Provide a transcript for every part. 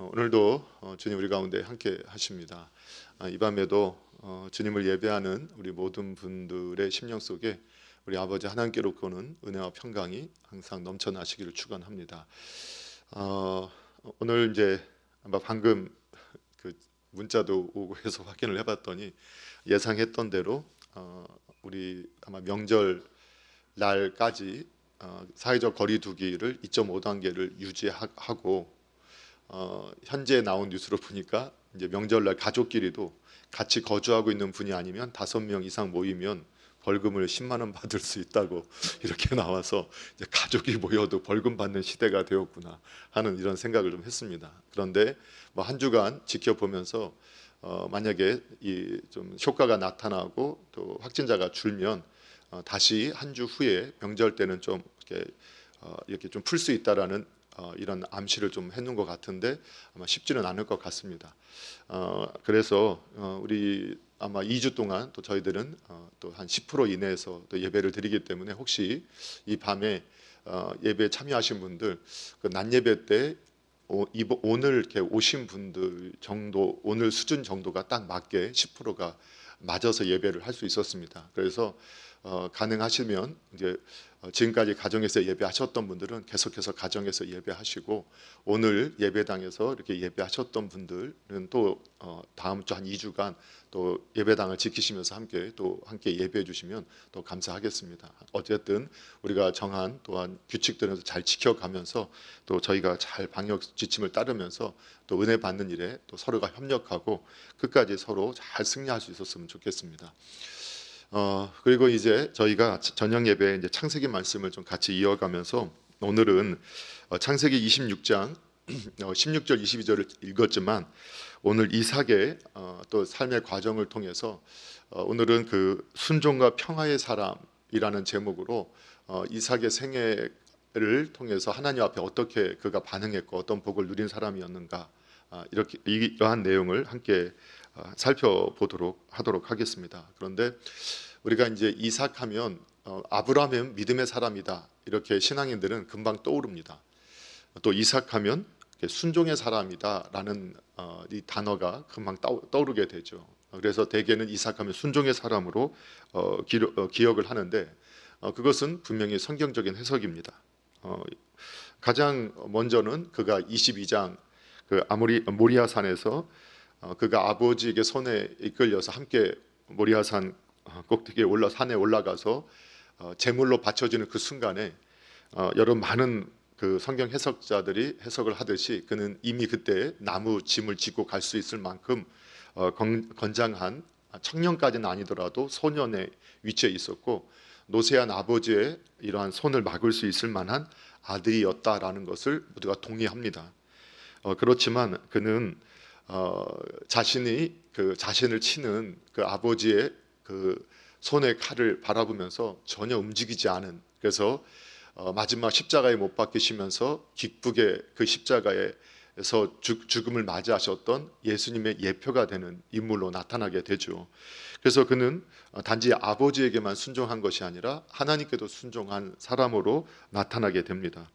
오늘도 주님 우리 가운데 함께 하십니다. 이 밤에도 주님을 예배하는 우리 모든 분들의 심령 속에 우리 아버지 하나님께로부터 오는 은혜와 평강이 항상 넘쳐나시기를 축원합니다. 오늘 이제 아마 방금 그 문자도 오고 해서 확인을 해봤더니 예상했던 대로 우리 아마 명절 날까지 사회적 거리두기를 2.5단계를 유지하고 현재 나온 뉴스로 보니까 이제 명절날 가족끼리도 같이 거주하고 있는 분이 아니면 5명 이상 모이면 벌금을 10만 원 받을 수 있다고 이렇게 나와서 이제 가족이 모여도 벌금 받는 시대가 되었구나 하는 이런 생각을 좀 했습니다. 그런데 뭐 한 주간 지켜보면서 만약에 이 좀 효과가 나타나고 또 확진자가 줄면 다시 한 주 후에 명절 때는 좀 이렇게 좀 풀 수 있다라는 이런 암시를 좀 해놓은 것 같은데 아마 쉽지는 않을 것 같습니다. 그래서 우리 아마 2주 동안 또 저희들은 또 한 10% 이내에서 또 예배를 드리기 때문에 혹시 이 밤에 예배에 참여하신 분들 그 낮 예배 때 오늘 이렇게 오신 분들 정도 오늘 수준 정도가 딱 맞게 10%가 맞아서 예배를 할 수 있었습니다. 그래서 가능하시면 이제 지금까지 가정에서 예배하셨던 분들은 계속해서 가정에서 예배하시고 오늘 예배당에서 이렇게 예배하셨던 분들은 또 다음 주 한 2주간 또 예배당을 지키시면서 함께 예배해 주시면 또 감사하겠습니다. 어쨌든 우리가 정한 또한 규칙들을 잘 지켜가면서 또 저희가 잘 방역 지침을 따르면서 또 은혜 받는 일에 또 서로가 협력하고 끝까지 서로 잘 승리할 수 있었으면 좋겠습니다. 그리고 이제 저희가 저녁 예배 이제 창세기 말씀을 좀 같이 이어가면서 오늘은 창세기 26장 16절 22절을 읽었지만 오늘 이삭의 또 삶의 과정을 통해서 오늘은 그 순종과 평화의 사람이라는 제목으로 이삭의 생애를 통해서 하나님 앞에 어떻게 그가 반응했고 어떤 복을 누린 사람이었는가 이렇게 이러한 내용을 함께 살펴보도록 하도록 하겠습니다. 그런데 우리가 이제 이삭하면 아브라함은 믿음의 사람이다 이렇게 신앙인들은 금방 떠오릅니다. 또 이삭하면 순종의 사람이다라는 이 단어가 금방 떠오르게 되죠. 그래서 대개는 이삭하면 순종의 사람으로 기억을 하는데 그것은 분명히 성경적인 해석입니다. 가장 먼저는 그가 22장 그 모리아산에서 그가 아버지에게 손에 이끌려서 함께 모리아산 꼭대기에 산에 올라가서 제물로 바쳐지는 그 순간에 여러 많은 그 성경 해석자들이 해석을 하듯이 그는 이미 그때 나무 짐을 지고 갈 수 있을 만큼 건장한 청년까지는 아니더라도 소년의 위치에 있었고 노쇠한 아버지의 이러한 손을 막을 수 있을 만한 아들이었다라는 것을 모두가 동의합니다. 그렇지만 그는 자신이 그 자신을 치는 그 아버지의 그 손의 칼을 바라보면서 전혀 움직이지 않은 그래서 마지막 십자가에 못 박히시면서 기쁘게 그 십자가에서 죽음을 맞이하셨던 예수님의 예표가 되는 인물로 나타나게 되죠. 그래서 그는 단지 아버지에게만 순종한 것이 아니라 하나님께도 순종한 사람으로 나타나게 됩니다.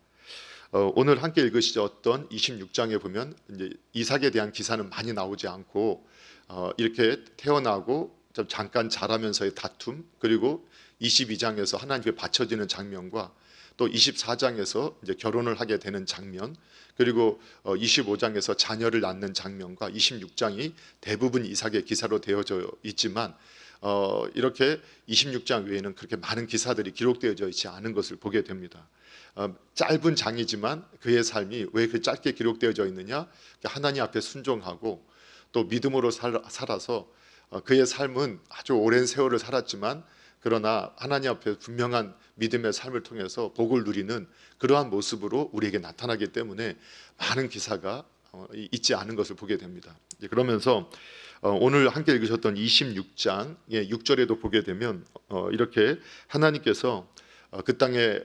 오늘 함께 읽으셨던 26장에 보면 이제 이삭에 대한 기사는 많이 나오지 않고 이렇게 태어나고 잠깐 자라면서의 다툼 그리고 22장에서 하나님께 바쳐지는 장면과 또 24장에서 이제 결혼을 하게 되는 장면 그리고 25장에서 자녀를 낳는 장면과 26장이 대부분 이삭의 기사로 되어져 있지만 이렇게 26장 외에는 그렇게 많은 기사들이 기록되어져 있지 않은 것을 보게 됩니다. 짧은 장이지만 그의 삶이 왜 그 짧게 기록되어져 있느냐? 하나님 앞에 순종하고 또 믿음으로 살아서 그의 삶은 아주 오랜 세월을 살았지만 그러나 하나님 앞에 분명한 믿음의 삶을 통해서 복을 누리는 그러한 모습으로 우리에게 나타나기 때문에 많은 기사가 있지 않은 것을 보게 됩니다. 그러면서 오늘 함께 읽으셨던 26장의 6절에도 보게 되면 이렇게 하나님께서 그 땅에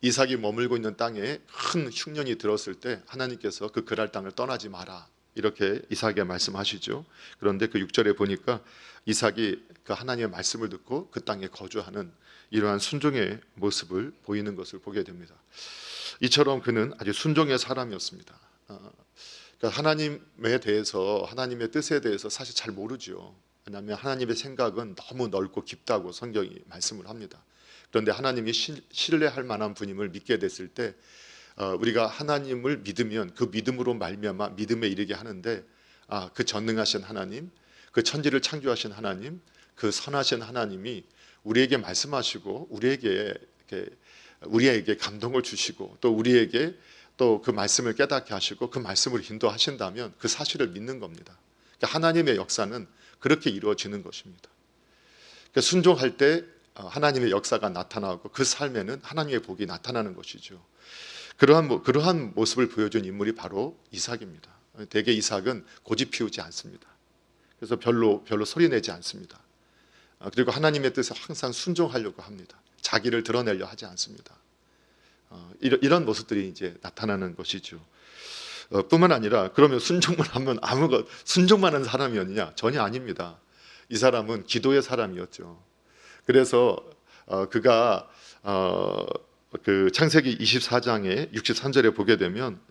이삭이 머물고 있는 땅에 큰 흉년이 들었을 때 하나님께서 그 그랄 땅을 떠나지 마라 이렇게 이삭에게 말씀하시죠. 그런데 그 6절에 보니까 이삭이 그 하나님의 말씀을 듣고 그 땅에 거주하는 이러한 순종의 모습을 보이는 것을 보게 됩니다. 이처럼 그는 아주 순종의 사람이었습니다. 그러니까 하나님에 대해서, 하나님의 뜻에 대해서 사실 잘 모르죠. 왜냐하면 하나님의 생각은 너무 넓고 깊다고 성경이 말씀을 합니다. 그런데 하나님이 신뢰할 만한 분임을 믿게 됐을 때 우리가 하나님을 믿으면 그 믿음으로 말미암아 믿음에 이르게 하는데, 그 전능하신 하나님, 그 천지를 창조하신 하나님, 그 선하신 하나님이 우리에게 말씀하시고 우리에게 감동을 주시고 또 우리에게 또 그 말씀을 깨닫게 하시고 그 말씀을 인도하신다면 그 사실을 믿는 겁니다. 그러니까 하나님의 역사는 그렇게 이루어지는 것입니다. 그러니까 순종할 때 하나님의 역사가 나타나고 그 삶에는 하나님의 복이 나타나는 것이죠. 그러한 모습을 보여준 인물이 바로 이삭입니다. 대개 이삭은 고집 피우지 않습니다. 그래서 별로 소리 내지 않습니다. 그리고 하나님의 뜻에 항상 순종하려고 합니다. 자기를 드러내려 하지 않습니다. 이런 모습들이 이제 나타나는 것이죠. 뿐만 아니라 그러면 순종만 하는 사람이었느냐? 전혀 아닙니다. 이 사람은 기도의 사람이었죠. 그래서 그가 그 창세기 24장의 63절에 보게 되면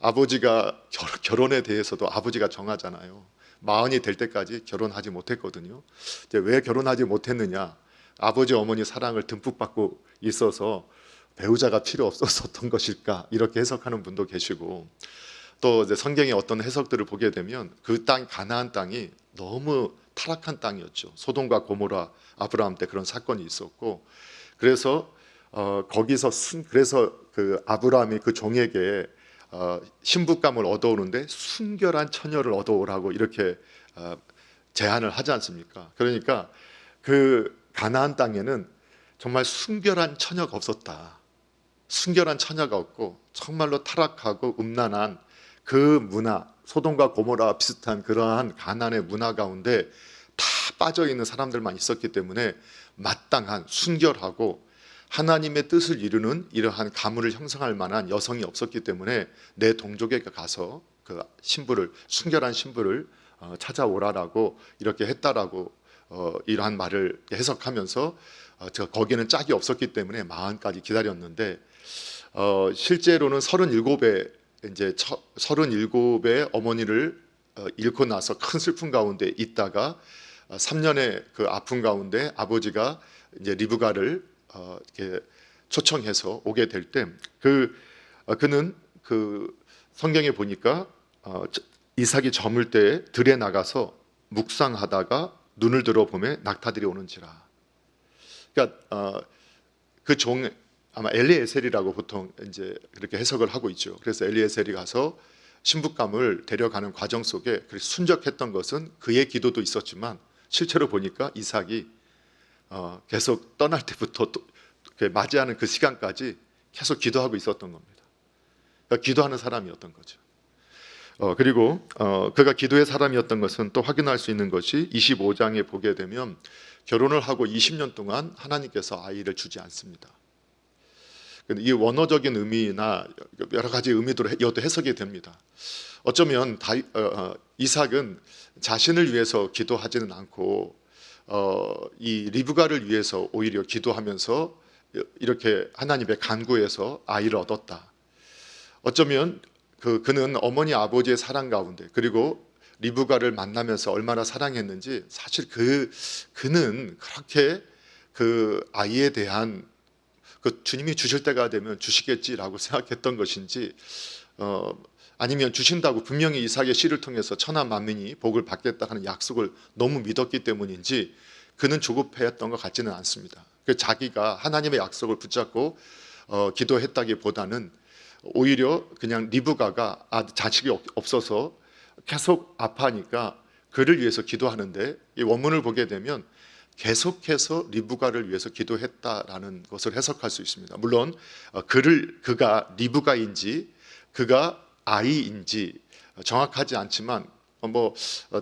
아버지가 결혼에 대해서도 아버지가 정하잖아요. 마흔이 될 때까지 결혼하지 못했거든요. 이제 왜 결혼하지 못했느냐? 아버지 어머니 사랑을 듬뿍 받고 있어서 배우자가 필요 없었던 것일까? 이렇게 해석하는 분도 계시고, 또 이제 성경의 어떤 해석들을 보게 되면 그 땅 가나안 땅이 너무 타락한 땅이었죠. 소돔과 고모라 아브라함 때 그런 사건이 있었고, 그래서 그래서 그 아브라함이 그 종에게 신부감을 얻어오는데 순결한 처녀를 얻어오라고 이렇게 제안을 하지 않습니까? 그러니까 그 가나안 땅에는 정말 순결한 처녀가 없었다. 순결한 처녀가 없고 정말로 타락하고 음란한 그 문화, 소돔과 고모라와 비슷한 그러한 가나안의 문화 가운데 다 빠져있는 사람들만 있었기 때문에 마땅한 순결하고 하나님의 뜻을 이루는 이러한 가문을 형성할 만한 여성이 없었기 때문에 내 동족에 가서 그 순결한 신부를 찾아오라라고 이렇게 했다라고 이러한 말을 해석하면서 거기는 짝이 없었기 때문에 마흔까지 기다렸는데 실제로는 37의 어머니를 잃고 나서 큰 슬픔 가운데 있다가 3년의 그 아픔 가운데 아버지가 이제 리브가를 이렇게 초청해서 오게 될 때 그는 그 성경에 보니까 이삭이 저물 때 들에 나가서 묵상하다가 눈을 들어보매 낙타들이 오는지라. 그러니까 그 종 아마 엘리에셀이라고 보통 이제 그렇게 해석을 하고 있죠. 그래서 엘리에셀이 가서 신부감을 데려가는 과정 속에 순적했던 것은 그의 기도도 있었지만 실제로 보니까 이삭이 계속 떠날 때부터 맞이하는 그 시간까지 계속 기도하고 있었던 겁니다. 그러니까 기도하는 사람이었던 거죠. 그리고 그가 기도의 사람이었던 것은 또 확인할 수 있는 것이 25장에 보게 되면 결혼을 하고 20년 동안 하나님께서 아이를 주지 않습니다. 이 원어적인 의미나 여러 가지 의미로 이것도 해석이 됩니다. 어쩌면 이삭은 자신을 위해서 기도하지는 않고 이 리브가를 위해서 오히려 기도하면서 이렇게 하나님의 간구에서 아이를 얻었다. 어쩌면 그는 어머니 아버지의 사랑 가운데 그리고 리브가를 만나면서 얼마나 사랑했는지 사실 그는 그렇게 그 아이에 대한 그 주님이 주실 때가 되면 주시겠지라고 생각했던 것인지 아니면 주신다고 분명히 이삭의 씨를 통해서 천하 만민이 복을 받겠다 하는 약속을 너무 믿었기 때문인지 그는 조급했던 것 같지는 않습니다. 자기가 하나님의 약속을 붙잡고 기도했다기보다는 오히려 그냥 리브가가 자식이 없어서 계속 아파하니까 그를 위해서 기도하는데 이 원문을 보게 되면 계속해서 리브가를 위해서 기도했다라는 것을 해석할 수 있습니다. 물론 그가 리브가인지 그가 아이인지 정확하지 않지만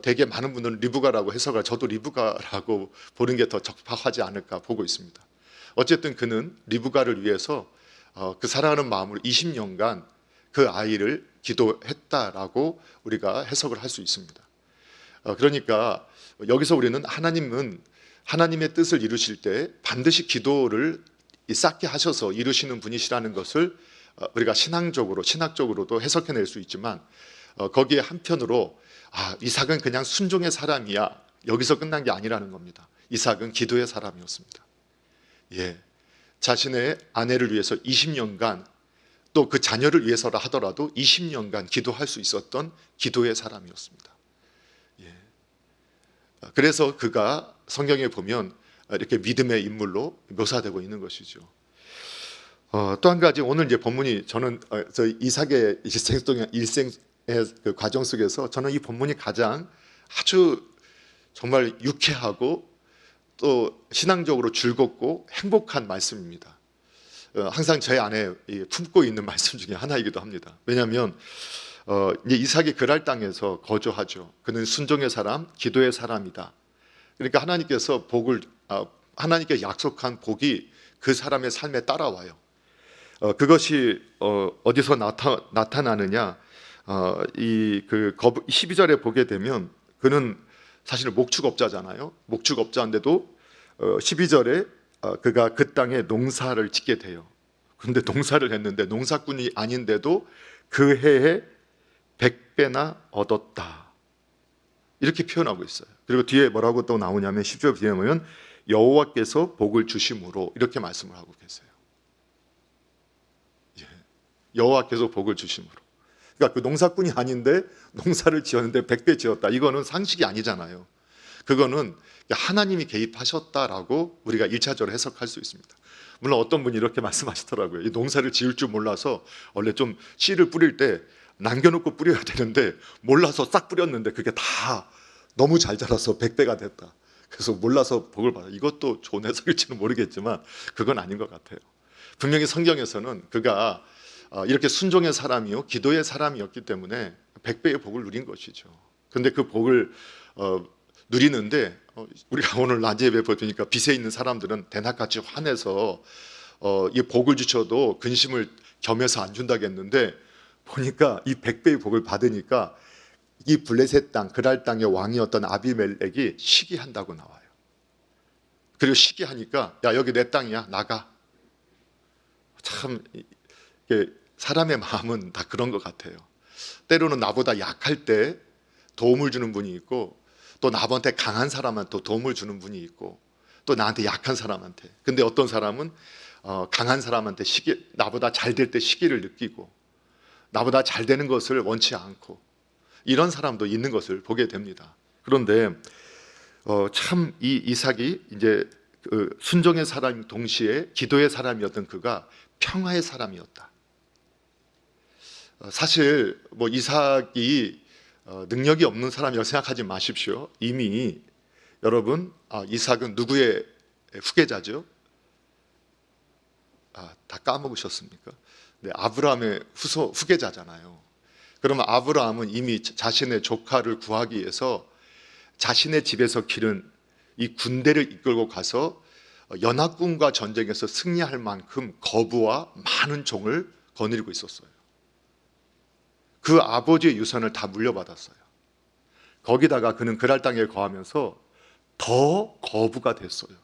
되게 많은 분들은 리브가라고 해석을 저도 리브가라고 보는 게 더 적합하지 않을까 보고 있습니다. 어쨌든 그는 리브가를 위해서 그 사랑하는 마음으로 20년간 그 아이를 기도했다라고 우리가 해석을 할 수 있습니다. 그러니까 여기서 우리는 하나님의 뜻을 이루실 때 반드시 기도를 쌓게 하셔서 이루시는 분이시라는 것을 우리가 신학적으로도 해석해낼 수 있지만 거기에 한편으로 이삭은 그냥 순종의 사람이야, 여기서 끝난 게 아니라는 겁니다. 이삭은 기도의 사람이었습니다. 자신의 아내를 위해서 20년간, 또 그 자녀를 위해서라 하더라도 20년간 기도할 수 있었던 기도의 사람이었습니다. 그래서 그가 성경에 보면 이렇게 믿음의 인물로 묘사되고 있는 것이죠. 또 한 가지, 오늘 이제 본문이, 저는 저 이삭의 일생의 그 과정 속에서 저는 이 본문이 가장 아주 정말 유쾌하고 또 신앙적으로 즐겁고 행복한 말씀입니다. 항상 제 안에 품고 있는 말씀 중에 하나이기도 합니다. 왜냐하면 이제 이삭이 그랄 땅에서 거주하죠. 그는 순종의 사람, 기도의 사람이다. 그러니까 하나님께 약속한 복이 그 사람의 삶에 따라와요. 그것이 어디서 나타나느냐? 이 12절에 보게 되면, 그는 사실은 목축업자잖아요. 목축업자인데도 12절에 그가 그 땅에 농사를 짓게 돼요. 그런데 농사를 했는데 농사꾼이 아닌데도 그 해에 100배나 얻었다, 이렇게 표현하고 있어요. 그리고 뒤에 뭐라고 또 나오냐면 10절 뒤에 보면 여호와께서 복을 주심으로, 이렇게 말씀을 하고 계세요. 여호와께서 복을 주심으로. 그러니까 그 농사꾼이 아닌데 농사를 지었는데 100배 지었다, 이거는 상식이 아니잖아요. 그거는 하나님이 개입하셨다라고 우리가 1차적으로 해석할 수 있습니다. 물론 어떤 분이 이렇게 말씀하시더라고요. 이 농사를 지을 줄 몰라서 원래 좀 씨를 뿌릴 때 남겨놓고 뿌려야 되는데 몰라서 싹 뿌렸는데 그게 다 너무 잘 자라서 100배가 됐다. 그래서 몰라서 복을 받아. 이것도 좋은 해석일지는 모르겠지만 그건 아닌 것 같아요. 분명히 성경에서는 그가 이렇게 순종의 사람이요, 기도의 사람이었기 때문에 100배의 복을 누린 것이죠. 그런데 그 복을 누리는데 우리가 오늘 낮에 예배 보니까 빚에 있는 사람들은 대낮같이 화내서 이 복을 주셔도 근심을 겸해서 안 준다겠는데, 보니까 이 100배의 복을 받으니까 이 블레셋 땅, 그랄 땅의 왕이었던 아비멜렉이 시기한다고 나와요. 그리고 시기하니까 야, 여기 내 땅이야, 나가. 참 사람의 마음은 다 그런 것 같아요. 때로는 나보다 약할 때 도움을 주는 분이 있고, 또 나한테 강한 사람한테 또 도움을 주는 분이 있고, 또 나한테 약한 사람한테. 근데 어떤 사람은 강한 사람한테 나보다 잘 될 때 시기를 느끼고, 나보다 잘 되는 것을 원치 않고, 이런 사람도 있는 것을 보게 됩니다. 그런데 참 이 이삭이 이제 순종의 사람 동시에 기도의 사람이었던 그가 평화의 사람이었다. 사실 뭐 이삭이 능력이 없는 사람이라고 생각하지 마십시오. 이미 여러분, 이삭은 누구의 후계자죠? 다 까먹으셨습니까? 네, 아브라함의 후계자잖아요. 그러면 아브라함은 이미 자신의 조카를 구하기 위해서 자신의 집에서 기른 이 군대를 이끌고 가서 연합군과 전쟁에서 승리할 만큼 거부와 많은 종을 거느리고 있었어요. 그 아버지의 유산을 다 물려받았어요. 거기다가 그는 그랄 땅에 거하면서 더 거부가 됐어요.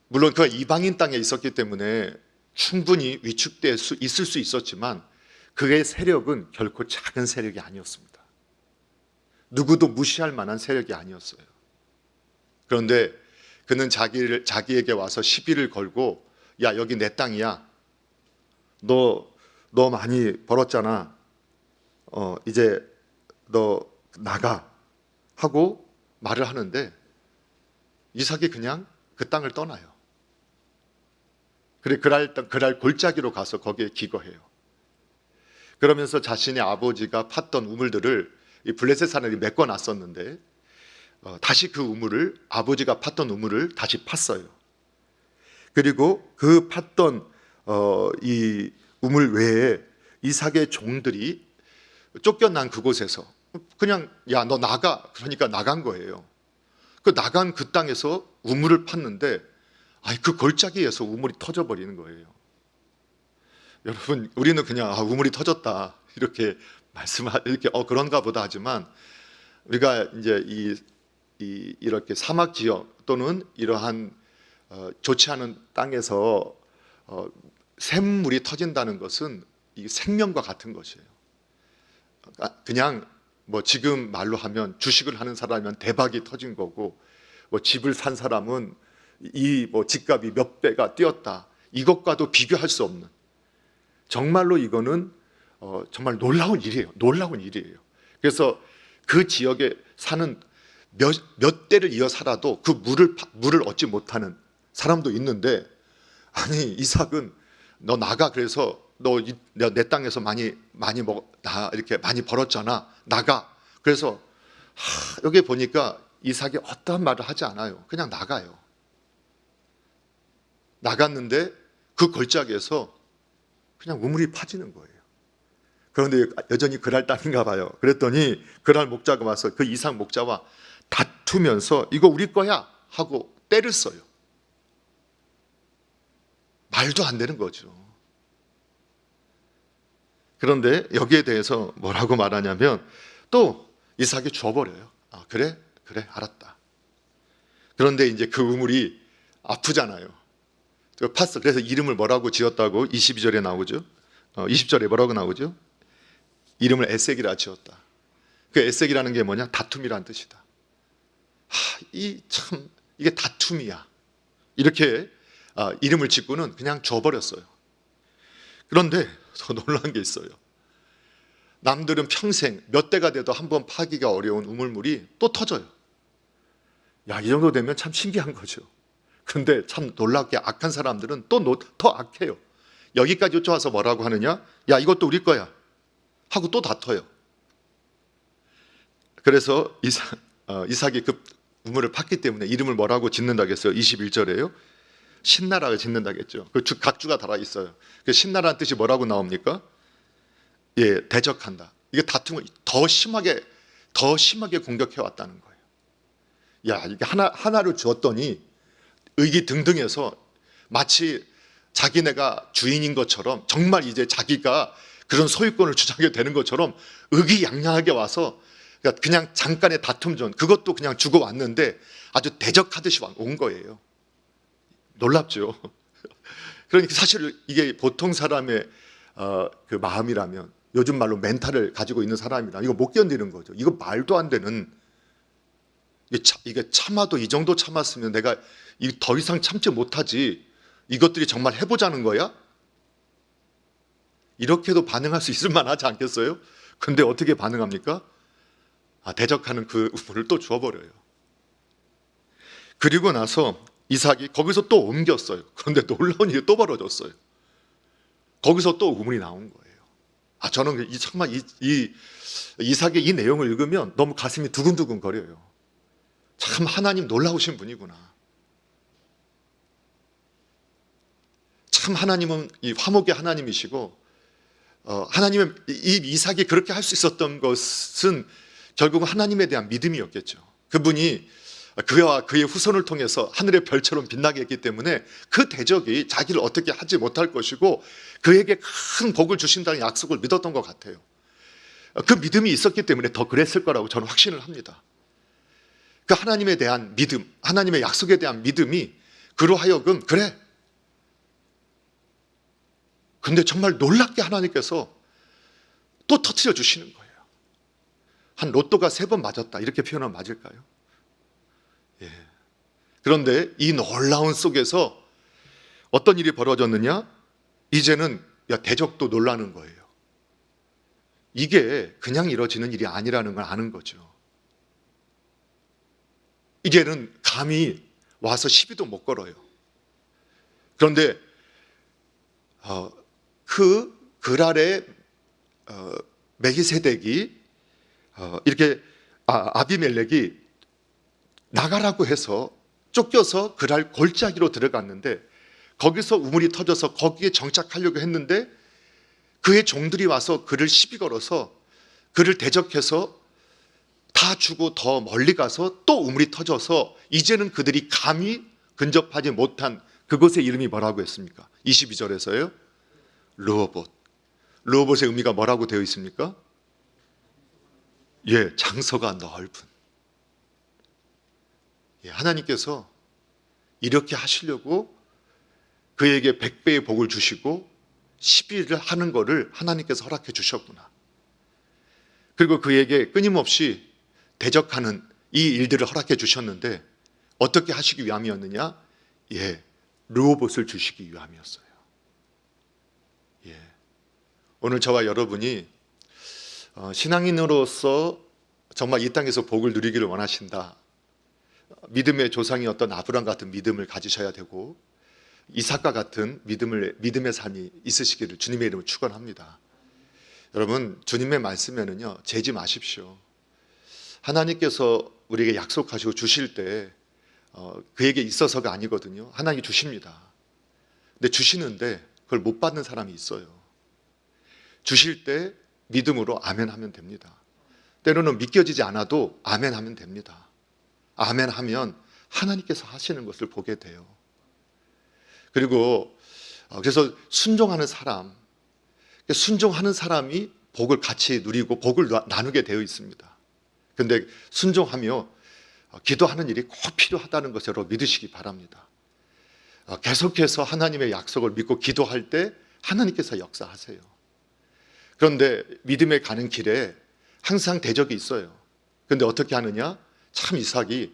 물론 그가 이방인 땅에 있었기 때문에 충분히 위축될 수 있을 수 있었지만 그의 세력은 결코 작은 세력이 아니었습니다. 누구도 무시할 만한 세력이 아니었어요. 그런데 그는 자기에게 와서 시비를 걸고, 야, 여기 내 땅이야, 너 많이 벌었잖아, 이제 너 나가 하고 말을 하는데 이삭이 그냥 그 땅을 떠나요. 그래, 그랄 골짜기로 가서 거기에 기거해요. 그러면서 자신의 아버지가 팠던 우물들을 이 블레셋 사람이 메꿔놨었는데 다시 그 우물을, 아버지가 팠던 우물을 다시 팠어요. 그리고 그 팠던 이 우물 외에 이삭의 종들이 쫓겨난 그곳에서 그냥 야, 너 나가, 그러니까 나간 거예요. 나간 그 땅에서 우물을 팠는데 그 골짜기에서 우물이 터져버리는 거예요. 여러분, 우리는 그냥 우물이 터졌다 이렇게 이렇게 그런가 보다 하지만, 우리가 이제 이렇게 사막 지역 또는 이러한 좋지 않은 땅에서 샘물이 터진다는 것은 이 생명과 같은 것이에요. 그냥 뭐 지금 말로 하면 주식을 하는 사람이면 대박이 터진 거고, 뭐 집을 산 사람은 이 뭐 집값이 몇 배가 뛰었다, 이것과도 비교할 수 없는, 정말로 이거는 정말 놀라운 일이에요. 놀라운 일이에요. 그래서 그 지역에 사는 몇 대를 이어 살아도 그 물을 얻지 못하는 사람도 있는데, 아니 이삭은 너 나가, 그래서 너 내 땅에서 많이 나 이렇게 많이 벌었잖아, 나가. 그래서 여기 보니까 이삭이 어떠한 말을 하지 않아요. 그냥 나가요. 나갔는데 그 골짜기에서 그냥 우물이 파지는 거예요. 그런데 여전히 그랄 땅인가 봐요. 그랬더니 그랄 목자가 와서 그 이삭 목자와 다투면서 이거 우리 거야 하고 때를 써요. 말도 안 되는 거죠. 그런데 여기에 대해서 뭐라고 말하냐면 또 이삭이 줘버려요. 그래 알았다. 그런데 이제 그 우물이 아프잖아요. 팠어. 그래서 이름을 뭐라고 지었다고 22절에 나오죠. 20절에 뭐라고 나오죠? 이름을 에색이라 지었다. 그 에색이라는 게 뭐냐? 다툼이라는 뜻이다. 이게 다툼이야. 이렇게 이름을 짓고는 그냥 줘버렸어요. 그런데 더 놀라운 게 있어요. 남들은 평생 몇 대가 돼도 한번 파기가 어려운 우물물이 또 터져요. 이 정도 되면 참 신기한 거죠. 그런데 참 놀랍게 악한 사람들은 또 더 악해요. 여기까지 쫓아와서 뭐라고 하느냐? 야, 이것도 우리 거야 하고 또 다퉈요. 그래서 이삭이 그 우물을 팠기 때문에 이름을 뭐라고 짓는다고 했어요? 21절에요. 신나라를 짓는다겠죠. 그 각주가 달아있어요. 그 신나라는 뜻이 뭐라고 나옵니까? 예, 대적한다. 이게 다툼을 더 심하게 공격해 왔다는 거예요. 야, 이게 하나를 주었더니 의기등등해서 마치 자기네가 주인인 것처럼, 정말 이제 자기가 그런 소유권을 주장하게 되는 것처럼 의기양양하게 와서 그냥 잠깐의 다툼 전, 그것도 그냥 주고 왔는데 아주 대적하듯이 온 거예요. 놀랍죠. 그러니까 사실 이게 보통 사람의 그 마음이라면, 요즘 말로 멘탈을 가지고 있는 사람이라면 이거 못 견디는 거죠. 이거 말도 안 되는, 이게 참아도 이 정도 참았으면 내가 더 이상 참지 못하지, 이것들이 정말 해보자는 거야? 이렇게도 반응할 수 있을 만하지 않겠어요? 근데 어떻게 반응합니까? 대적하는 그 우물을 또 주워버려요. 그리고 나서 이삭이 거기서 또 옮겼어요. 그런데 놀라운 일이 또 벌어졌어요. 거기서 또 우물이 나온 거예요. 저는 정말 이삭의 이 내용을 읽으면 너무 가슴이 두근두근 거려요. 참 하나님 놀라우신 분이구나. 참 하나님은 이 화목의 하나님이시고, 하나님은 이 이삭이 그렇게 할 수 있었던 것은 결국은 하나님에 대한 믿음이었겠죠. 그분이 그와 그의 후손을 통해서 하늘의 별처럼 빛나게 했기 때문에 그 대적이 자기를 어떻게 하지 못할 것이고 그에게 큰 복을 주신다는 약속을 믿었던 것 같아요. 그 믿음이 있었기 때문에 더 그랬을 거라고 저는 확신을 합니다. 그 하나님에 대한 믿음, 하나님의 약속에 대한 믿음이 그로 하여금 그래. 근데 정말 놀랍게 하나님께서 또 터뜨려 주시는 거예요. 한 로또가 3번 맞았다, 이렇게 표현하면 맞을까요? 예. 그런데 이 놀라운 속에서 어떤 일이 벌어졌느냐? 이제는 대적도 놀라는 거예요. 이게 그냥 이루어지는 일이 아니라는 걸 아는 거죠. 이제는 감히 와서 시비도 못 걸어요. 그런데 그 그랄의 멜기세덱이 이렇게 아비멜렉이 나가라고 해서 쫓겨서 그랄 골짜기로 들어갔는데, 거기서 우물이 터져서 거기에 정착하려고 했는데 그의 종들이 와서 그를 시비 걸어서 그를 대적해서 다 주고 더 멀리 가서 또 우물이 터져서 이제는 그들이 감히 근접하지 못한 그곳의 이름이 뭐라고 했습니까? 22절에서요. 르호봇. 르호봇의 의미가 뭐라고 되어 있습니까? 예, 장소가 넓은. 예, 하나님께서 이렇게 하시려고 그에게 100배의 복을 주시고 10일을 하는 것을 하나님께서 허락해 주셨구나. 그리고 그에게 끊임없이 대적하는 이 일들을 허락해 주셨는데 어떻게 하시기 위함이었느냐? 르호봇을 주시기 위함이었어요. 오늘 저와 여러분이 신앙인으로서 정말 이 땅에서 복을 누리기를 원하신다. 믿음의 조상이었던 아브라함 같은 믿음을 가지셔야 되고 이삭과 같은 믿음의 삶이 있으시기를 주님의 이름으로 축원합니다. 여러분, 주님의 말씀에는요, 재지 마십시오. 하나님께서 우리에게 약속하시고 주실 때 그에게 있어서가 아니거든요. 하나님이 주십니다. 근데 주시는데 그걸 못 받는 사람이 있어요. 주실 때 믿음으로 아멘 하면 됩니다. 때로는 믿겨지지 않아도 아멘 하면 됩니다. 아멘 하면 하나님께서 하시는 것을 보게 돼요. 그리고 그래서 순종하는 사람이 복을 같이 누리고 복을 나누게 되어 있습니다. 그런데 순종하며 기도하는 일이 꼭 필요하다는 것으로 믿으시기 바랍니다. 계속해서 하나님의 약속을 믿고 기도할 때 하나님께서 역사하세요. 그런데 믿음에 가는 길에 항상 대적이 있어요. 그런데 어떻게 하느냐? 참 이삭이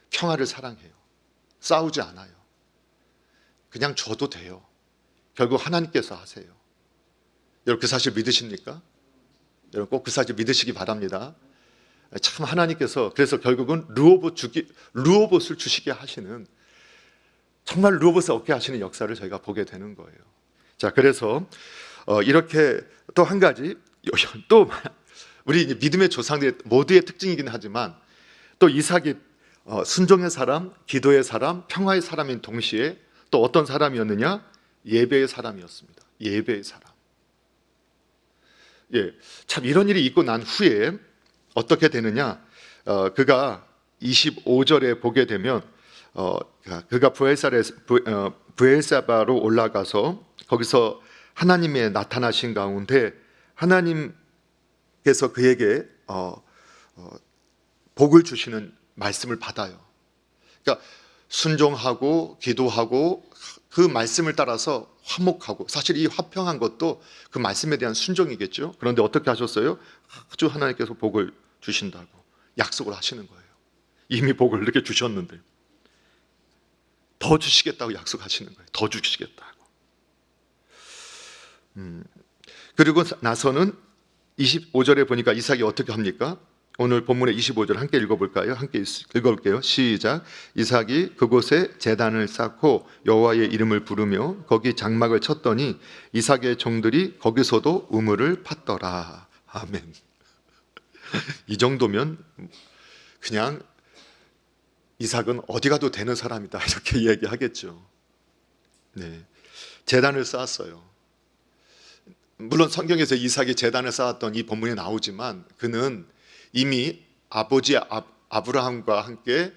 평화를 사랑해요. 싸우지 않아요. 그냥 줘도 돼요. 결국 하나님께서 하세요. 여러분, 그 사실 믿으십니까? 여러분, 꼭 그 사실 믿으시기 바랍니다. 참 하나님께서 그래서 결국은 르호봇을 주시게 하시는, 정말 르호봇을 얻게 하시는 역사를 저희가 보게 되는 거예요. 자, 그래서 이렇게 또 한 가지, 또 우리 믿음의 조상들의 모두의 특징이긴 하지만 또 이삭이 순종의 사람, 기도의 사람, 평화의 사람인 동시에 또 어떤 사람이었느냐? 예배의 사람이었습니다. 예배의 사람. 참 이런 일이 있고 난 후에 어떻게 되느냐? 그가 25절에 보게 되면 그가 브엘사바로 올라가서 거기서 하나님의 나타나신 가운데 하나님께서 그에게 복을 주시는 말씀을 받아요. 그러니까 순종하고 기도하고 그 말씀을 따라서 화목하고, 사실 이 화평한 것도 그 말씀에 대한 순종이겠죠. 그런데 어떻게 하셨어요? 아주 하나님께서 복을 주신다고 약속을 하시는 거예요. 이미 복을 이렇게 주셨는데 더 주시겠다고 약속하시는 거예요. 더 주시겠다고. 그리고 나서는 25절에 보니까 이삭이 어떻게 합니까? 오늘 본문의 25절 함께 읽어볼까요? 함께 읽어볼게요. 시작. 이삭이 그곳에 제단을 쌓고 여호와의 이름을 부르며 거기 장막을 쳤더니 이삭의 종들이 거기서도 우물을 팠더라. 아멘. 이 정도면 그냥 이삭은 어디 가도 되는 사람이다, 이렇게 이야기하겠죠. 제단을 쌓았어요. 물론 성경에서 이삭이 제단을 쌓았던 이 본문에 나오지만 그는 이미 아버지 아브라함과 함께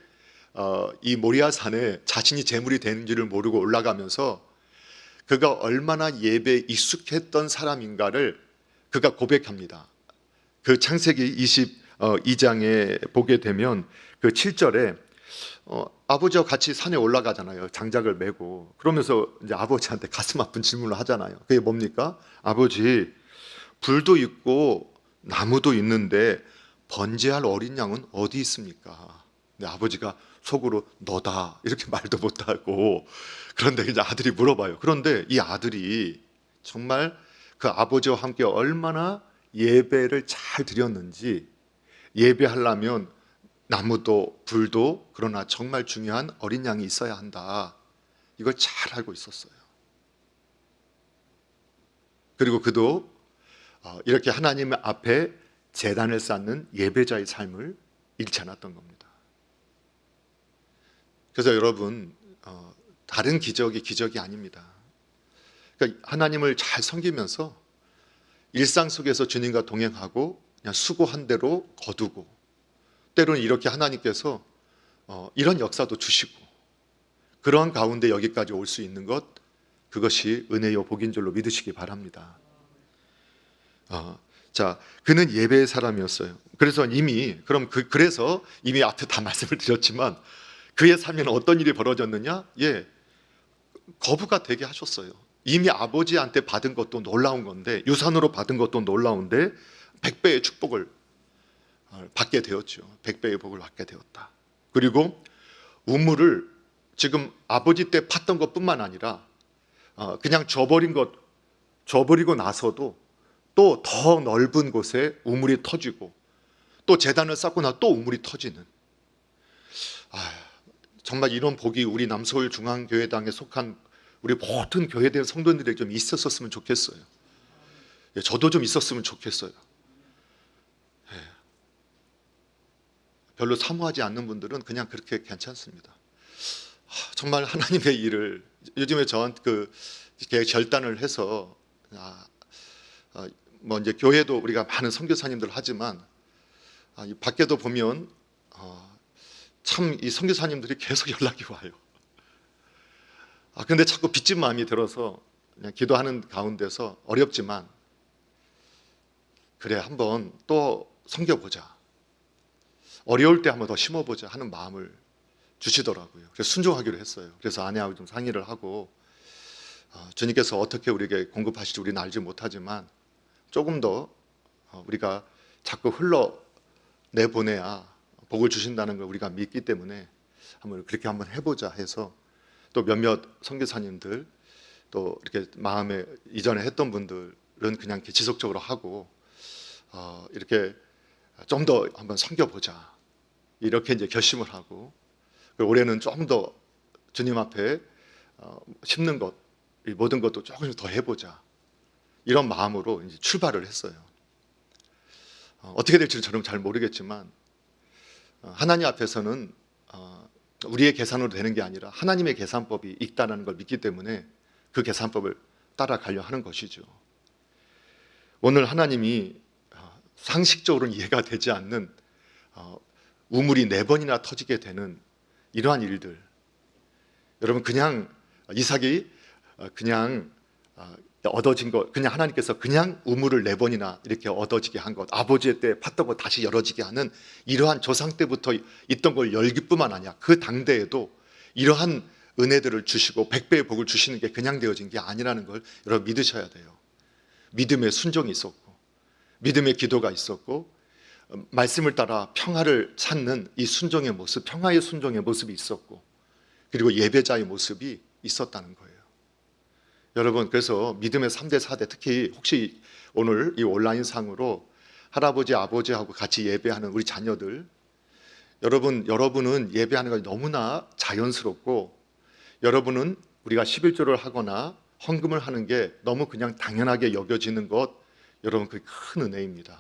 이 모리아 산에 자신이 제물이 되는지를 모르고 올라가면서 그가 얼마나 예배에 익숙했던 사람인가를 그가 고백합니다. 그 창세기 22장에 보게 되면 그 7절에 아버지와 같이 산에 올라가잖아요. 장작을 메고. 그러면서 이제 아버지한테 가슴 아픈 질문을 하잖아요. 그게 뭡니까? 아버지, 불도 있고 나무도 있는데 번제할 어린 양은 어디 있습니까? 근데 아버지가 속으로 너다 이렇게 말도 못하고, 그런데 이제 아들이 물어봐요. 그런데 이 아들이 정말 그 아버지와 함께 얼마나 예배를 잘 드렸는지, 예배하려면 나무도 불도, 그러나 정말 중요한 어린 양이 있어야 한다, 이걸 잘 알고 있었어요. 그리고 그도 이렇게 하나님 앞에 제단을 쌓는 예배자의 삶을 잃지 않았던 겁니다. 그래서 여러분, 다른 기적이 기적이 아닙니다. 그러니까 하나님을 잘 섬기면서 일상 속에서 주님과 동행하고 그냥 수고한 대로 거두고, 때로는 이렇게 하나님께서 이런 역사도 주시고, 그러한 가운데 여기까지 올 수 있는 것, 그것이 은혜요 복인 줄로 믿으시기 바랍니다. 자, 그는 예배의 사람이었어요. 그래서 이미 앞에 다 말씀을 드렸지만 그의 삶에는 어떤 일이 벌어졌느냐? 거부가 되게 하셨어요. 이미 아버지한테 받은 것도 놀라운 건데, 유산으로 받은 것도 놀라운데 100배의 축복을 받게 되었죠. 100배의 복을 받게 되었다. 그리고 우물을 지금 아버지 때 팠던 것뿐만 아니라 그냥 줘버리고 나서도 또 더 넓은 곳에 우물이 터지고, 또 제단을 쌓고 나서 또 우물이 터지는, 정말 이런 복이 우리 남서울 중앙교회당에 속한 우리 모든 교회된 성도님들에게 좀 있었으면 좋겠어요. 저도 좀 있었으면 좋겠어요. 별로 사모하지 않는 분들은 그냥 그렇게 괜찮습니다. 정말 하나님의 일을, 요즘에 저한테 이렇게 결단을 해서, 뭐 이제 교회도 우리가 많은 선교사님들 하지만 밖에도 보면 참 이 선교사님들이 계속 연락이 와요. 근데 자꾸 빚진 마음이 들어서 그냥 기도하는 가운데서 어렵지만, 그래 한번 또 섬겨보자, 어려울 때 한번 더 심어보자 하는 마음을 주시더라고요. 그래서 순종하기로 했어요. 그래서 아내하고 좀 상의를 하고, 주님께서 어떻게 우리에게 공급하실지 우리는 알지 못하지만 조금 더 우리가 자꾸 흘러내보내야 복을 주신다는 걸 우리가 믿기 때문에 그렇게 한번 해보자 해서, 또 몇몇 선교사님들, 또 이렇게 마음에 이전에 했던 분들은 그냥 이렇게 지속적으로 하고, 이렇게 좀 더 한번 섬겨보자 이렇게 이제 결심을 하고, 올해는 좀 더 주님 앞에 심는 것, 이 모든 것도 조금씩 더 해보자, 이런 마음으로 이제 출발을 했어요. 어떻게 될지는 저는 잘 모르겠지만, 하나님 앞에서는 우리의 계산으로 되는 게 아니라 하나님의 계산법이 있다는 걸 믿기 때문에 그 계산법을 따라가려 하는 것이죠. 오늘 하나님이 상식적으로는 이해가 되지 않는 우물이 4번이나 터지게 되는 이러한 일들, 여러분 그냥 이삭이 그냥 얻어진 것, 그냥 하나님께서 그냥 우물을 4번이나 이렇게 얻어지게 한 것, 아버지의 때 팠던 것 다시 열어지게 하는 이러한 조상 때부터 있던 걸 열기뿐만 아니라 그 당대에도 이러한 은혜들을 주시고 100배의 복을 주시는 게 그냥 되어진 게 아니라는 걸 여러분 믿으셔야 돼요. 믿음의 순종이 있었고, 믿음의 기도가 있었고, 말씀을 따라 평화를 찾는 이 순종의 모습, 평화의 순종의 모습이 있었고, 그리고 예배자의 모습이 있었다는 거예요. 여러분, 그래서 믿음의 3대 4대, 특히 혹시 오늘 이 온라인상으로 할아버지 아버지하고 같이 예배하는 우리 자녀들, 여러분은 예배하는 것이 너무나 자연스럽고, 여러분은 우리가 11조를 하거나 헌금을 하는 게 너무 그냥 당연하게 여겨지는 것, 여러분 그게 큰 은혜입니다.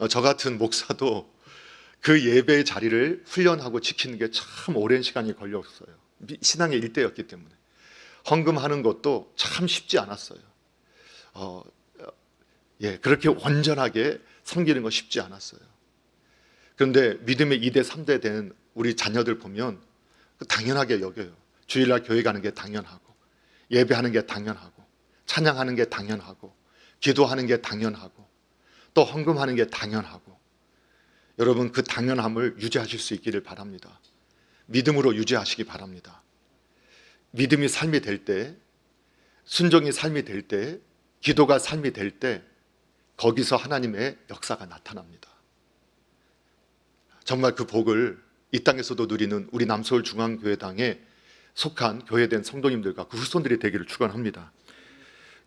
저 같은 목사도 그 예배의 자리를 훈련하고 지키는 게 참 오랜 시간이 걸렸어요. 신앙의 일대였기 때문에. 헌금하는 것도 참 쉽지 않았어요. 그렇게 온전하게 섬기는 거 쉽지 않았어요. 그런데 믿음의 2대 3대 된 우리 자녀들 보면 당연하게 여겨요. 주일날 교회 가는 게 당연하고, 예배하는 게 당연하고, 찬양하는 게 당연하고, 기도하는 게 당연하고, 또 헌금하는 게 당연하고, 여러분 그 당연함을 유지하실 수 있기를 바랍니다. 믿음으로 유지하시기 바랍니다. 믿음이 삶이 될 때, 순종이 삶이 될 때, 기도가 삶이 될 때, 거기서 하나님의 역사가 나타납니다. 정말 그 복을 이 땅에서도 누리는 우리 남서울 중앙교회당에 속한 교회된 성도님들과 그 후손들이 되기를 축원합니다.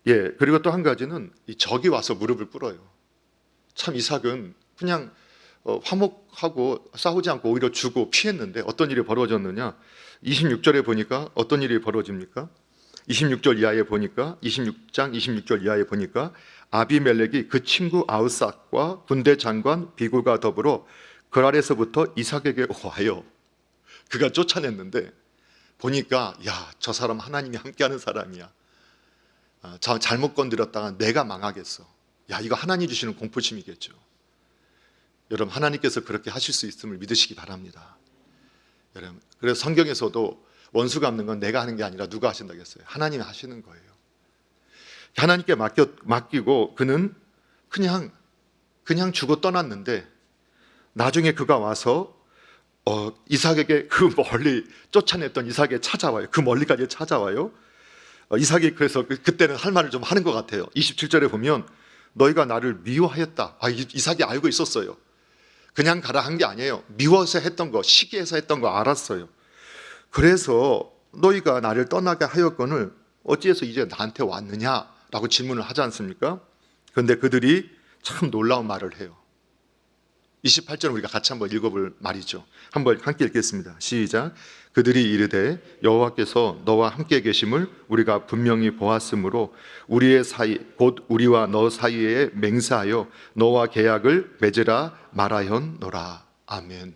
그리고 또 한 가지는 이 적이 와서 무릎을 꿇어요. 참 이삭은 그냥 화목하고 싸우지 않고 오히려 주고 피했는데 어떤 일이 벌어졌느냐? 26절에 보니까 어떤 일이 벌어집니까? 26절 이하에 보니까, 26장 26절 이하에 보니까 아비멜렉이 그 친구 아우삭과 군대 장관 비굴과 더불어 그랄에서부터 이삭에게 와요. 그가 쫓아냈는데 보니까 저 사람 하나님이 함께하는 사람이야. 잘못 건드렸다가 내가 망하겠어. 이거 하나님 주시는 공포심이겠죠. 여러분 하나님께서 그렇게 하실 수 있음을 믿으시기 바랍니다. 여러분, 그래서 성경에서도 원수 갚는 건 내가 하는 게 아니라 누가 하신다고 했어요? 하나님이 하시는 거예요. 하나님께 맡기고 그는 그냥 주고 떠났는데, 나중에 그가 와서 이삭에게 그 멀리 쫓아냈던 이삭에 찾아와요. 그 멀리까지 찾아와요. 이삭이 그래서 그때는 할 말을 좀 하는 것 같아요. 27절에 보면 너희가 나를 미워하였다. 이삭이 알고 있었어요. 그냥 가라 한 게 아니에요. 미워서 했던 거, 시기해서 했던 거 알았어요. 그래서 너희가 나를 떠나게 하였거늘 어찌해서 이제 나한테 왔느냐라고 질문을 하지 않습니까? 그런데 그들이 참 놀라운 말을 해요. 28절은 우리가 같이 한번 읽어볼 말이죠. 한번 함께 읽겠습니다. 시작. 그들이 이르되 여호와께서 너와 함께 계심을 우리가 분명히 보았으므로 우리의 사이 곧 우리와 너 사이에 맹세하여 너와 계약을 맺으라 말하였노라. 아멘.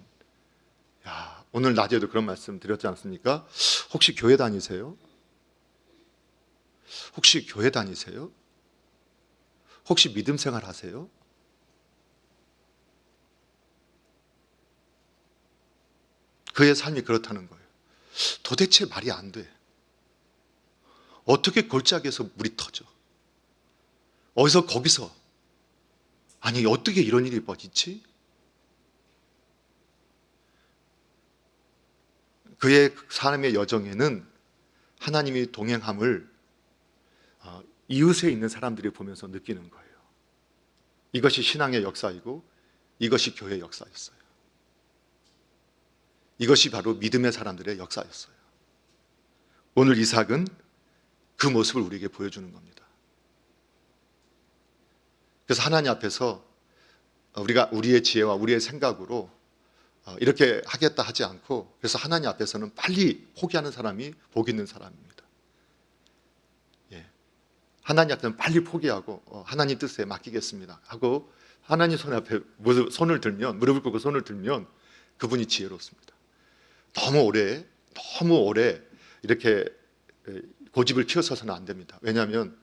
야, 오늘 낮에도 그런 말씀 드렸지 않습니까? 혹시 교회 다니세요? 혹시 교회 다니세요? 혹시 믿음 생활 하세요? 그의 삶이 그렇다는 거예요. 도대체 말이 안 돼. 어떻게 골짜기에서 물이 터져? 어디서 거기서? 아니 어떻게 이런 일이 벌어지지? 그의 삶의 여정에는 하나님이 동행함을 이웃에 있는 사람들이 보면서 느끼는 거예요. 이것이 신앙의 역사이고 이것이 교회의 역사였어요. 이것이 바로 믿음의 사람들의 역사였어요. 오늘 이삭은 그 모습을 우리에게 보여주는 겁니다. 그래서 하나님 앞에서 우리가 우리의 지혜와 우리의 생각으로 이렇게 하겠다 하지 않고, 그래서 하나님 앞에서는 빨리 포기하는 사람이 복 있는 사람입니다. 예. 하나님 앞에서는 빨리 포기하고 하나님 뜻에 맡기겠습니다 하고 하나님 손 앞에 손을 들면, 무릎을 꿇고 손을 들면 그분이 지혜롭습니다. 너무 오래 이렇게 고집을 피워서는 안 됩니다. 왜냐하면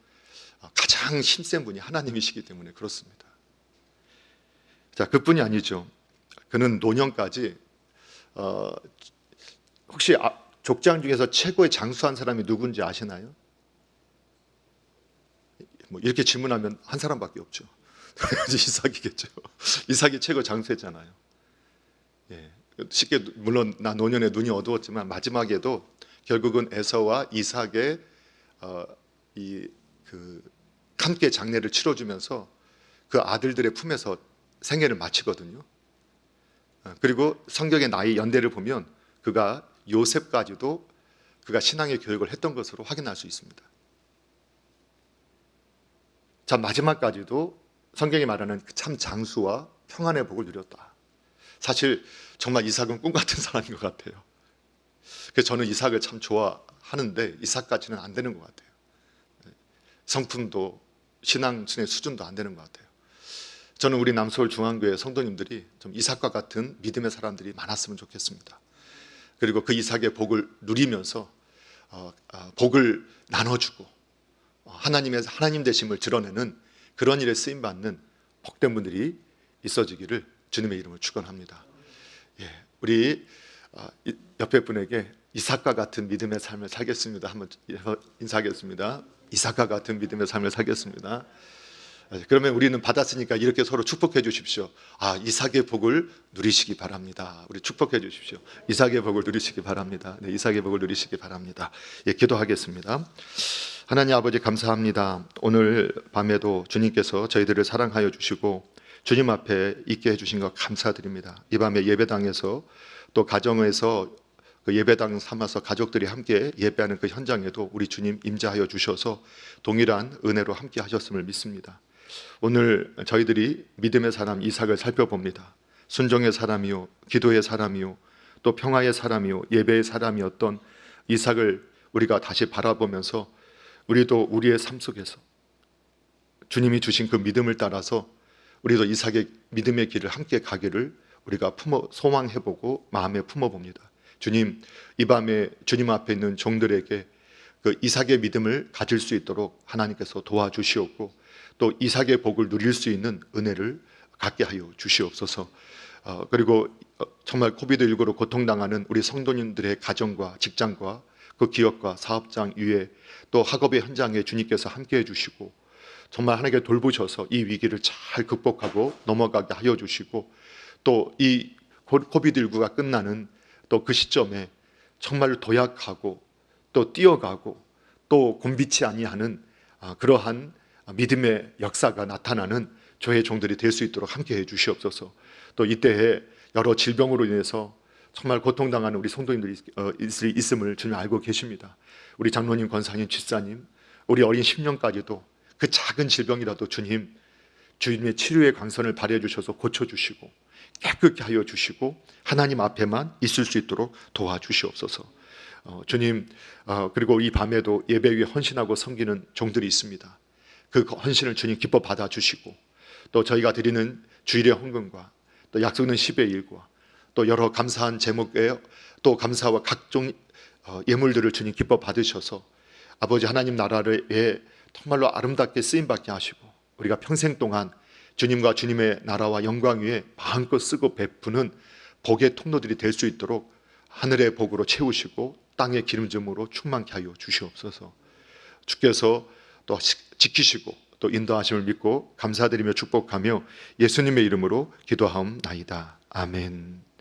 가장 힘센 분이 하나님이시기 때문에 그렇습니다. 자, 그뿐이 아니죠. 그는 노년까지 혹시 족장 중에서 최고의 장수한 사람이 누군지 아시나요? 뭐 이렇게 질문하면 한 사람밖에 없죠. 이삭이겠죠. 이삭이 최고 장수했잖아요. 예. 쉽게, 물론 나 노년에 눈이 어두웠지만 마지막에도 결국은 에서와 이삭의 함께 장례를 치러주면서 그 아들들의 품에서 생애를 마치거든요. 그리고 성경의 나이 연대를 보면 그가 요셉까지도 그가 신앙의 교육을 했던 것으로 확인할 수 있습니다. 자, 마지막까지도 성경이 말하는 참 장수와 평안의 복을 누렸다. 사실 정말 이삭은 꿈 같은 사람인 것 같아요. 그래서 저는 이삭을 참 좋아하는데 이삭까지는 안 되는 것 같아요. 성품도 신앙의 수준도 안 되는 것 같아요. 저는 우리 남서울 중앙교회 성도님들이 좀 이삭과 같은 믿음의 사람들이 많았으면 좋겠습니다. 그리고 그 이삭의 복을 누리면서 복을 나눠주고 하나님 되심을 드러내는 그런 일에 쓰임받는 복된 분들이 있어지기를 주님의 이름으로 축원합니다. 예, 우리 옆에 분에게 이삭과 같은 믿음의 삶을 살겠습니다. 한번 인사하겠습니다. 이삭과 같은 믿음의 삶을 살겠습니다. 그러면 우리는 받았으니까 이렇게 서로 축복해 주십시오. 이삭의 복을 누리시기 바랍니다. 우리 축복해 주십시오. 이삭의 복을 누리시기 바랍니다. 네, 이삭의 복을 누리시기 바랍니다. 예, 기도하겠습니다. 하나님 아버지 감사합니다. 오늘 밤에도 주님께서 저희들을 사랑하여 주시고 주님 앞에 있게 해주신 것 감사드립니다. 이 밤에 예배당에서 또 가정에서 그 예배당 삼아서 가족들이 함께 예배하는 그 현장에도 우리 주님 임재하여 주셔서 동일한 은혜로 함께 하셨음을 믿습니다. 오늘 저희들이 믿음의 사람 이삭을 살펴봅니다. 순종의 사람이요, 기도의 사람이요, 또 평화의 사람이요, 예배의 사람이었던 이삭을 우리가 다시 바라보면서 우리도 우리의 삶 속에서 주님이 주신 그 믿음을 따라서 우리도 이삭의 믿음의 길을 함께 가기를 우리가 소망해보고 마음에 품어봅니다. 주님, 이 밤에 주님 앞에 있는 종들에게 그 이삭의 믿음을 가질 수 있도록 하나님께서 도와주시옵고 또 이삭의 복을 누릴 수 있는 은혜를 갖게 하여 주시옵소서. 그리고 정말 코비드19로 고통당하는 우리 성도님들의 가정과 직장과 그 기업과 사업장 위에 또 학업의 현장에 주님께서 함께해 주시고 정말 하나님께 돌보셔서 이 위기를 잘 극복하고 넘어가게 하여 주시고 또 이 코비드19가 끝나는 또 그 시점에 정말 도약하고 또 뛰어가고 또 곤비치 아니하는 그러한 믿음의 역사가 나타나는 교회 종들이 될 수 있도록 함께해 주시옵소서. 또 이때에 여러 질병으로 인해서 정말 고통당하는 우리 성도님들이 있음을 주님 알고 계십니다. 우리 장로님, 권사님, 집사님, 우리 어린 심령까지도 그 작은 질병이라도 주님의 치료의 광선을 발해 주셔서 고쳐주시고 깨끗게 하여 주시고 하나님 앞에만 있을 수 있도록 도와주시옵소서. 주님, 그리고 이 밤에도 예배 위에 헌신하고 섬기는 종들이 있습니다. 그 헌신을 주님 기뻐 받아주시고 또 저희가 드리는 주일의 헌금과 또 약속은 10의 1과 또 여러 감사한 제목에 또 감사와 각종 예물들을 주님 기뻐 받으셔서 아버지 하나님 나라를 정말로 아름답게 쓰임받게 하시고 우리가 평생 동안 주님과 주님의 나라와 영광 위에 마음껏 쓰고 베푸는 복의 통로들이 될 수 있도록 하늘의 복으로 채우시고 땅의 기름짐으로 충만케 하여 주시옵소서. 주께서 또 지키시고 또 인도하심을 믿고 감사드리며 축복하며 예수님의 이름으로 기도하옵나이다. 아멘.